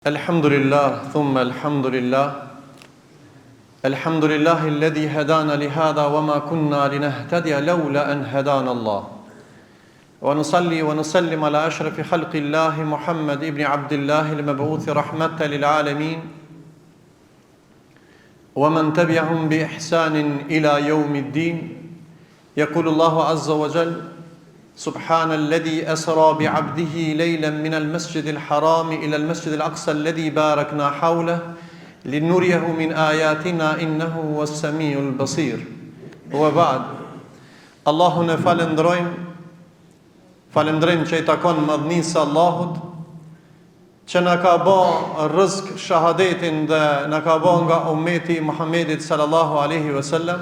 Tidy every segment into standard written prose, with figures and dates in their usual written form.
الحمد لله ثم الحمد لله الحمد لله الذي هدانا لهذا وما كنا لنهتدي لولا أن هدانا الله ونصلي ونسلم على أشرف خلق الله محمد ابن عبد الله المبعوث رحمة للعالمين ومن تبعهم بإحسان إلى يوم الدين يقول الله عز وجل سبحان الذي أسرى بعبده ليلا من المسجد الحرام إلى المسجد الأقصى الذي باركنا حوله لنريه من آياتنا إنه هو السميع البصير وبعد Allahun e falendrojmë që I takon madhnisë Allahut që na ka bë rrezik shahadetin dhe na ka bë nga ummeti Muhammedit sallallahu alaihi wasallam.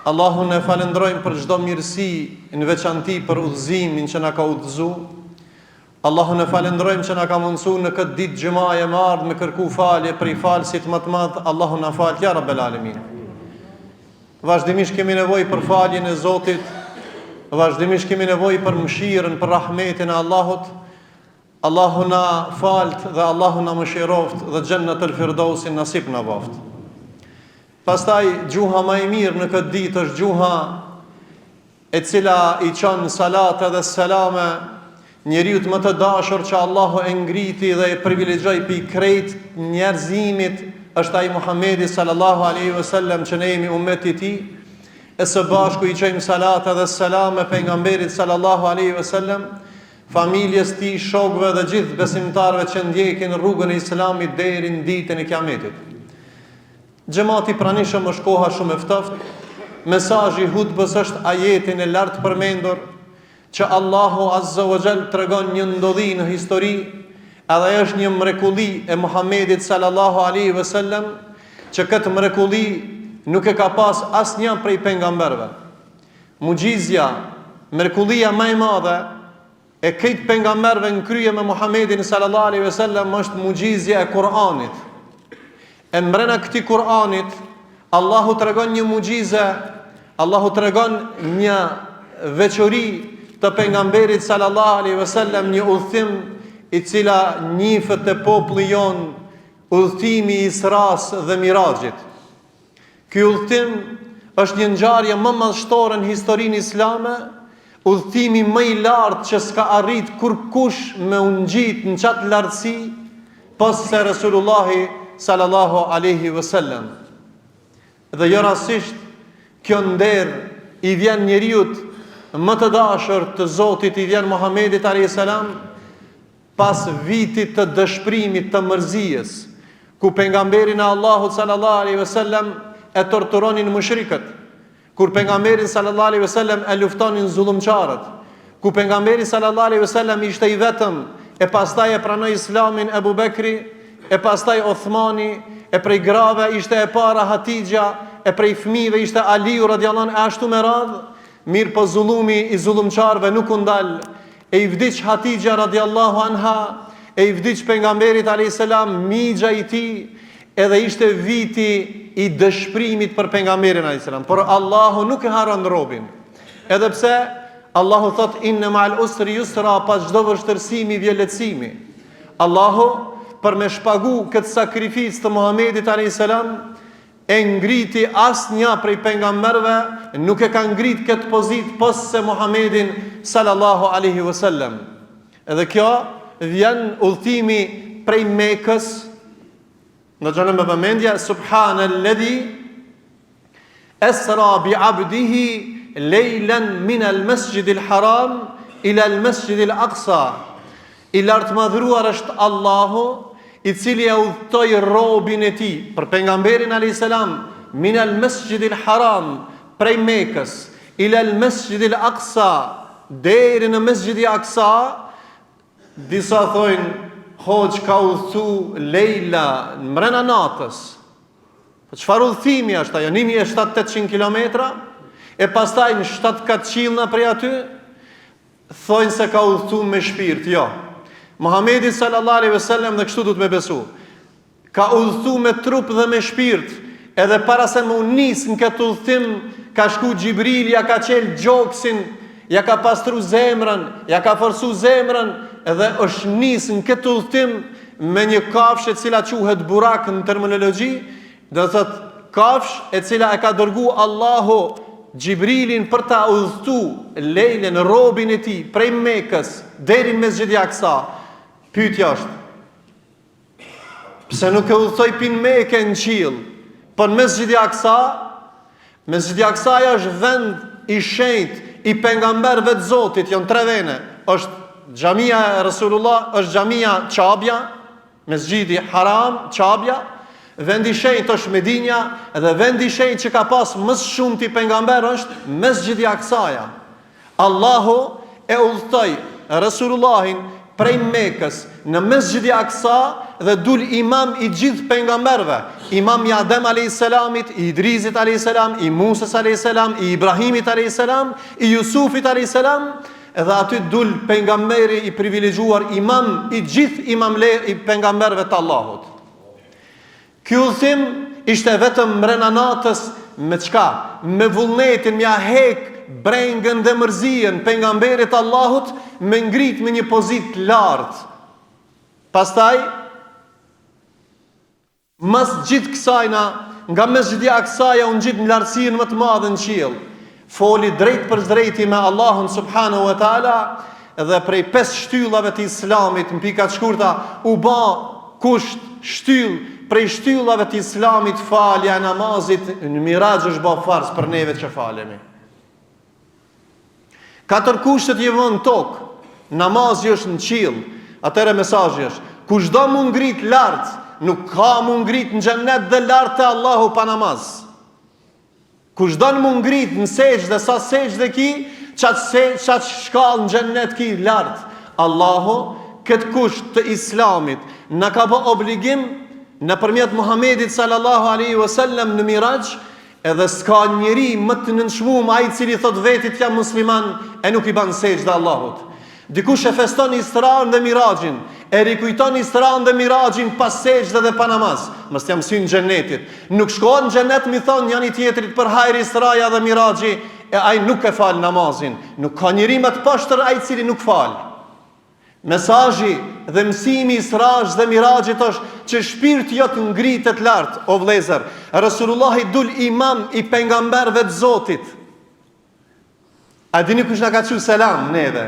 Allahun e falendrojmë për çdo mirësi, në veçanti për udhëzimin që na ka udhëzu. Allahun e falendrojmë që na ka mundsuar në këtë ditë xhumaje më ardh me kërku falje për I falësit më të madh. Allahun na fal ya rabbel alamin. Vazhdimisht kemi nevojë për faljen e Zotit, vazhdimisht kemi nevojë për mëshirën, për rahmetin e Allahut. Allahu na falt dhe Allahu na mëshiroft dhe xhennetul firdausin nasip na baft. Pastaj gjuha më e mirë në këtë ditë është gjuha e cila I çon salat dhe selame njeriu më të dashur që Allahu e ngriti dhe e privilegjoi pi krejt njerëzimit është ai Muhamedi sallallahu alaihi wasallam që ne jemi ummeti I tij e së bashku I çojmë salat dhe selame pejgamberit sallallahu alaihi wasallam, familjes tij, shokëve dhe gjithë besimtarëve që ndjekin rrugën e Islamit deri në ditën e Kiametit. Xhamati pranishëm është koha shumë e ftoftë. Mesazhi I hutbës është ajetin e lartë përmendur që Allahu Azza wa Jall tregon një ndodhi në histori, edhe është një mrekulli e Muhamedit sallallahu alaihi wasallam, që këtë mrekulli nuk e ka pas asnjë prej pejgamberëve. Mugjizja, mrekullia më e madhe e këtë pejgamberëve në krye me Muhamedin sallallahu alaihi wasallam është mugjizja e Kur'anit. E mbrena këtij Kur'anit, Allahu tregon një mugjize, Allahu tregon një veçori të pejgamberit sallallahu alaihi wasallam, një udhtim I cila njihet te populli jon, udhtimi I Isras dhe Mirajit. Ky udhtim është një ngjarje më madhështore në historinë islame, udhtimi më I lartë që s'ka arrit kurkush me u ngjit në çat lartësi pas se Resulullahi sallallahu alaihi wasallam. Dhe jo rastisht kjo nder I vjen njeriut më të dashur të Zotit, I vjen Muhamedit alayhis salam pas vitit të dëshpërimit të mërzijes, ku pejgamberin e Allahut sallallahu alaihi wasallam e torturonin mushrikët, kur pejgamberin sallallahu alaihi wasallam e luftonin zullumçarët, ku pejgamberi sallallahu alaihi wasallam ishte I vetëm, e pastaj e pranoi Islamin Abu Bekri, e pastaj Othmani, e prej grave ishte e para Hatixha, e prej fëmijëve ishte Aliu radhiyallahu anhu, ashtu me radhë. Mirë po zullumi I zullumçarëve nuk u ndal, e I vdiq Hatixha radhiyallahu anha, e I vdiq pejgamberit alayhis salam, migja I tij, edhe ishte viti I dëshpërimit për pejgamberin alayhis salam. Por Allahu nuk e haron robin. Edhe pse Allahu thot inna ma'al usri yusra, pas çdo vështirësimi vjen lehtësimi. Allahu për me shpagu këtë sakrificë të Muhamedit alayhis salam e ngriti asnjë prej pejgamberëve nuk e ka ngrit këtë pozitë pas se Muhamedin sallallahu alaihi wasallam. Edhe kjo vjen udhëtimi prej Mekës. Në xhanë me vëmendje subhanalladhi asra bi 'abdihi lejlan min al-masjid al-haram ila al-masjid al-aqsa. I lartë madhruar është Allahu, I cili e udhtoi robin e tij, për pejgamberin alayhis salam, min al-masjid al-haram, prej Mekës, ila al-masjid al-aqsa, deri në Mesjidi Aqsa. Disa thojnë hoxh ka udhthu lejla, në mrena natës. Po çfarë udhtimi është ajo? 1700-800 kilometra, e pastaj në 7 katëqillna prej aty, thojnë se ka udhthu me shpirt. Jo. Muhamedi sallallahu alaihi wasallam, dhe kështu duhet me besu, ka udhthu me trup dhe me shpirt. Edhe para se më nis në këtë udhtim, ka shku Xhibril, ja ka qel gjoksin, ja ka pastru zemrën, ja ka forcu zemrën, edhe është nis në këtë udhtim me një kafshë e cila quhet burak në terminologji, do të thotë kafshë e cila e ka dërgu Allahu Gjibrilin për ta udhëtu lejlen, robin e tij prej Mekës deri në Mesxhid i Aksa. Pyetja është, pse nuk e udhëtoi pin Mekë në qiell, por Mesxhid i Aksa? Mesxhid i Aksa është vend i shenjtë i pejgamberëve të Zotit, janë 3 vende. Është xhamia e Rasulullah, është xhamia Qabja, Mesxhidi Haram, Qabja, vendi i shenjtë është Medinja, dhe vendi i shenjtë që ka pas më shumë ti pejgamber është Mesxhidi i Aksaja. Allahu e udhëtoi Rasulullahin prej Mekës në Mesxhid i Aksa dhe dul imam i gjithë pejgamberëve, imam i Adem a.s., i Idrisit a.s., i Musës a.s., i Ibrahimit a.s., i Jusufit a.s., edhe aty dul pejgamberi i privilegjuar, imam i gjithë i pejgamberëve të Allahut. Ky udhëtim ishte vetëm mrena natës me çka? Me vullnetin, me hek brengën dhe mërzien pejgamberit Allahut, me ngrit me një pozitë lartë. Pastaj mas gjithë kësajna, nga Mesxhidi i Aksaja unë gjithë në lartësinë më të madhe në qiell, foli drejt për drejti me Allahun subhanahu wa taala, dhe prej 5 shtyllave të Islamit në pika të shkurta u bë kusht shtyll prej shtyllave të Islamit, falja e namazit në Miraxh është bë farz për neve që falemi. 4 kushtet i vën tokë, namazi është në qiell. Atëre mesazhi është, kushdo mund ngrit lart, nuk ka mund ngrit në xhennet dhe lart te Allahu pa namaz. Kushdo mund ngrit në sejdë, sa sejdë ki, çat shkallë në xhennet ki lart. Allahu këtë kusht të Islamit na ka bë obligim nëpërmjet Muhamedit sallallahu alaihi wasallam në Miraxh, edhe s'ka njeri më të nënshmuar ai i cili thot vetit jam musliman e nuk i ban sejdë Allahut. Dikush e feston Isra'n dhe Miraxhin, e rikujton Isra'n dhe Miraxhin pas sejdë dhe pa namaz, mos jam sy në xhenetit. Nuk shkohen në xhenet mi thon njëri tjetrit për hajri Israja dhe Miraxhi, e ai nuk e fal namazin. Nuk ka njeri më të poshtër ai i cili nuk fal. Mesazhi dhe mësimi i Isra's dhe Miraxhit është që shpirti jot ngritet lart, o vëllezër. Rasulullahi dul imam i pejgamberëve të Zotit. A dini kush na ka thënë selam neve?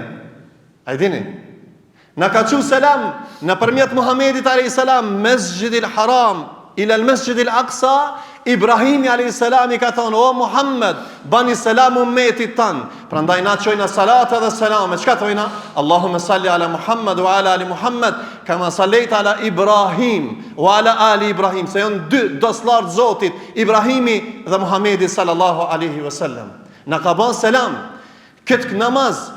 A dini? Na ka thënë selam nëpërmjet Muhamedit alayhis salam, Mesxhidil Haram ila al-Mesxhidil Aqsa. Ibrahimi alayhis salam i ka thonë, o Muhammed, bani selam ummetit tan. Prandaj na çojna salata dhe selame. Çka thojna? Allahumma salli ala Muhammad wa ala ali Muhammad kama sallaita ala Ibrahim wa ala ali Ibrahim. Se janë 2 doslar të Zotit, Ibrahimi dhe Muhamedi sallallahu alaihi wasallam. Na ka bën selam. Këtë namaz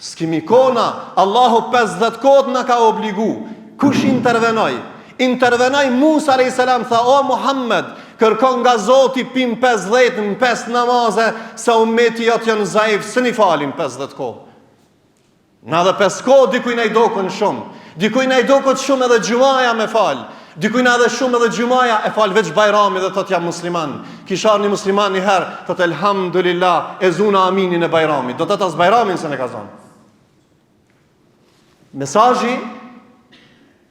s'kemi kona, Allahu 50 kohë na ka obligu. Kush intervenoi? Intervenoi Musa alayhis salam, tha, o Muhammed, kërkon nga Zoti pim 50 në 5 namaze, se ummeti jot janë zaif, s'ni falin 50 kohë. Na dhe 5 kohë dikuj na i dokën shumë. Dikuj na i dokët shumë edhe xhumaja me fal. Dikuj na edhe shumë edhe xhumaja e fal veç Bajrami dhe thot jam musliman. Kishar një musliman një herë, thot elhamdulillah, e zuna aminin e Bajramit. Do të tas Bajramin se ne ka zonë. Mesazhi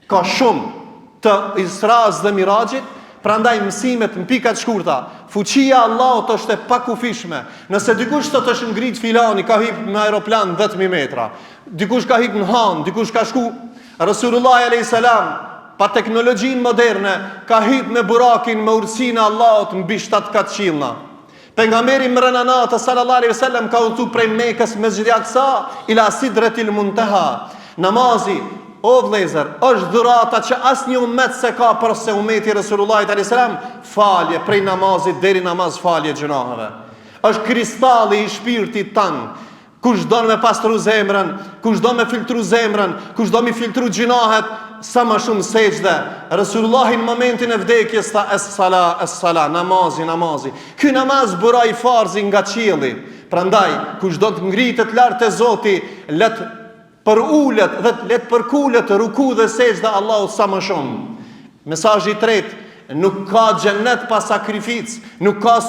ka shumë të Isra's dhe Miraxhit. Prandaj mësimet në pika të shkurta, fuqia Allahut është e pakufishme. Nëse dikush të është ngrit filani, ka hip në aeroplan 10.000 metra, dikush ka hip në Han, dikush ka shku, Rasulullah alayhis salam, pa teknologjinë moderne, ka hip me burakin, me urësinë Allahut mbi 7 kat qillna. Pejgamberi mrena natës sallallahu alaihi wasallam ka udhëtu prej Mekës Mesxhidi Aksa ila Sidratil Muntaha. Namazi, o vëllezër, është dhurata që asnjë ummet se ka për se ummeti Resulullahit alayhis salam, falje prej namazit deri namaz, falje gjunaheve. Është kristalli i shpirtit tan. Kush do me pastru zemrën, kush do me filtru zemrën, kush do me filtru gjunahet, sa më shumë sejdë. Resulullahi në momentin e vdekjes tha es-sala, namazi. Ky namaz buroi farzi nga qielli. Prandaj, kush do të ngritet lart te Zoti, let për ulet dhe let për kulet ruku dhe sejdë Allahu sa më shumë. Mesazhi i tretë, nuk ka xhennet pa sakrificë, nuk ka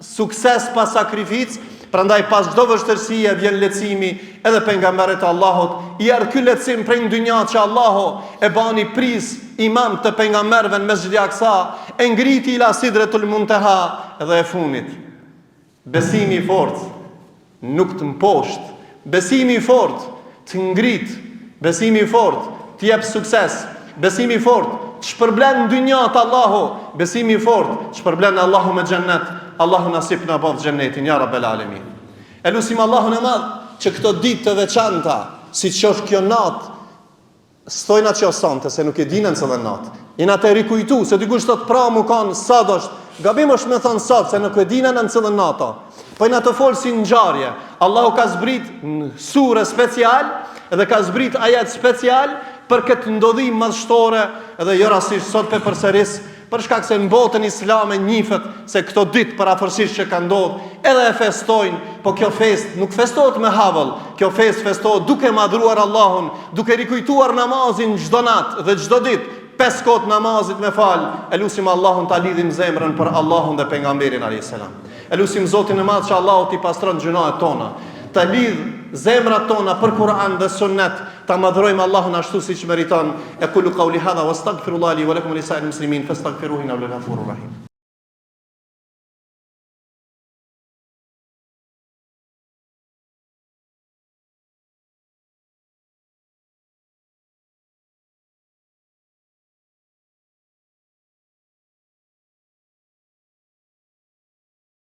sukses pa sakrificë, Prandaj pas çdo vështirësie vjen lehtësimi, edhe pejgamberët e Allahut i erdhi ky lehtësim prej dynja që Allahu e bani pris imam të pejgamberëve në Mesxhid al-Aqsa, e ngriti ila Sidratul Muntaha dhe e funit. Besimi i fortë nuk të mposht, besimi i fortë të ngrit, besimi i fortë të jep sukses, besimi i fortë të shpërblen në dynja të Allahu, besimi i fortë të shpërblen Allahu me xhennet. Allahu nasip na bëv xhennetin ya rabbel alamin. Elusim Allahun e madh që këto ditë të veçanta, siç është kjo natë, stojna që osante se nuk e dinën se dhe natë. Jena të rikujtu se dikush thot pra mu kanë sot është, gabim është me thënë sot se nuk e dinën në cëllën nata. Po jena të folë si ngjarje. Allahu ka zbrit në sure special edhe ka zbrit ajet special për këtë ndodhim madhështore edhe jo rastisht sot pe përsëris, për shkak se në botën islame njihet se këto ditë parafërsisht që ka ndodhur edhe e festojnë, po kjo fest nuk festohet me havëll, kjo fest festohet duke madhruar Allahun, duke rikujtuar namazin çdo natë dhe çdo ditë, 5 kohë namazit me fal. Elusim Allahun ta lidhim zemrën për Allahun dhe pejgamberin alayhis salam. Elusim Zotin e Madh që Allahu t'i pastron gjunat tona, ta lidh zemrat tona për Kur'an dhe Sunnet, ta madhrojmë Allahun ashtu siç meriton. Aqulu qawli hadha wastaghfirullahi li wa lakum wa lisa'il muslimin fastaghfiruhu innahu ghafurur rahim.